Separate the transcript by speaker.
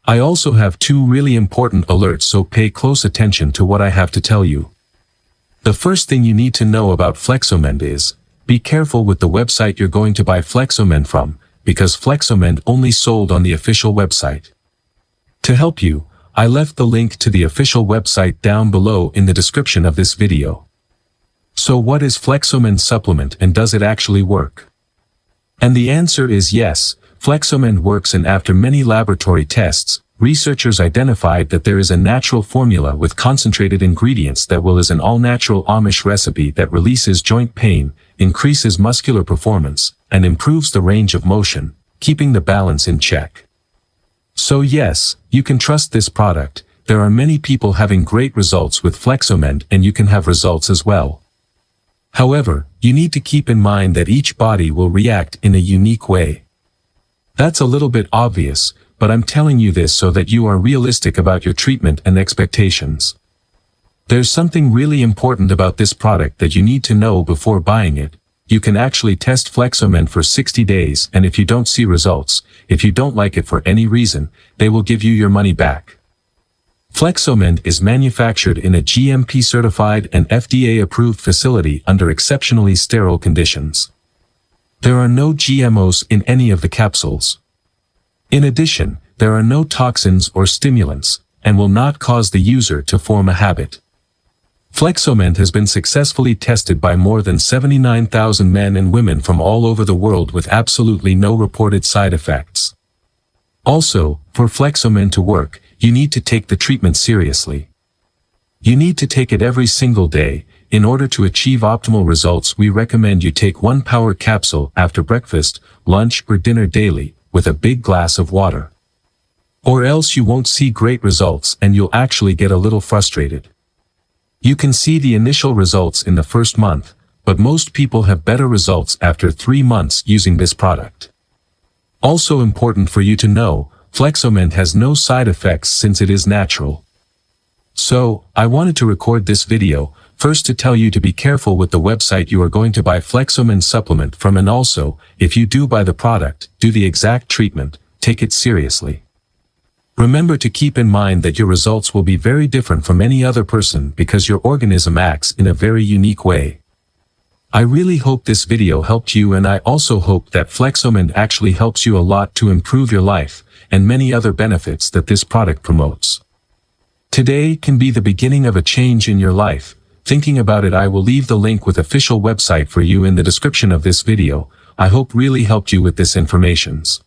Speaker 1: I also have two really important alerts, so pay close attention to what I have to tell you. The first thing you need to know about Flexomend is, be careful with the website you're going to buy Flexomend from, because Flexomend only sold on the official website. To help you, I left the link to the official website down below in the description of this video. So what is Flexomend supplement, and does it actually work? And the answer is yes, Flexomend works, and after many laboratory tests, researchers identified that there is a natural formula with concentrated ingredients that is an all-natural Amish recipe that releases joint pain, increases muscular performance, and improves the range of motion, keeping the balance in check. So yes, you can trust this product. There are many people having great results with Flexomend, and you can have results as well. However, you need to keep in mind that each body will react in a unique way. That's a little bit obvious, but I'm telling you this so that you are realistic about your treatment and expectations. There's something really important about this product that you need to know before buying it. You can actually test Flexomend for 60 days, and if you don't see results, if you don't like it for any reason, they will give you your money back. Flexomend is manufactured in a GMP-certified and FDA-approved facility under exceptionally sterile conditions. There are no GMOs in any of the capsules. In addition, there are no toxins or stimulants, and will not cause the user to form a habit. Flexomend has been successfully tested by more than 79,000 men and women from all over the world with absolutely no reported side effects. Also, for Flexomend to work, you need to take the treatment seriously. You need to take it every single day. In order to achieve optimal results, we recommend you take 1 power capsule after breakfast, lunch, or dinner daily, with a big glass of water. Or else you won't see great results and you'll actually get a little frustrated. You can see the initial results in the first month, but most people have better results after 3 months using this product. Also important for you to know, Flexomend has no side effects since it is natural. So, I wanted to record this video, first to tell you to be careful with the website you are going to buy Flexomend supplement from, and also, if you do buy the product, do the exact treatment, take it seriously. Remember to keep in mind that your results will be very different from any other person because your organism acts in a very unique way. I really hope this video helped you, and I also hope that Flexomend actually helps you a lot to improve your life, and many other benefits that this product promotes. Today can be the beginning of a change in your life. Thinking about it, I will leave the link with official website for you in the description of this video. I hope really helped you with this informations.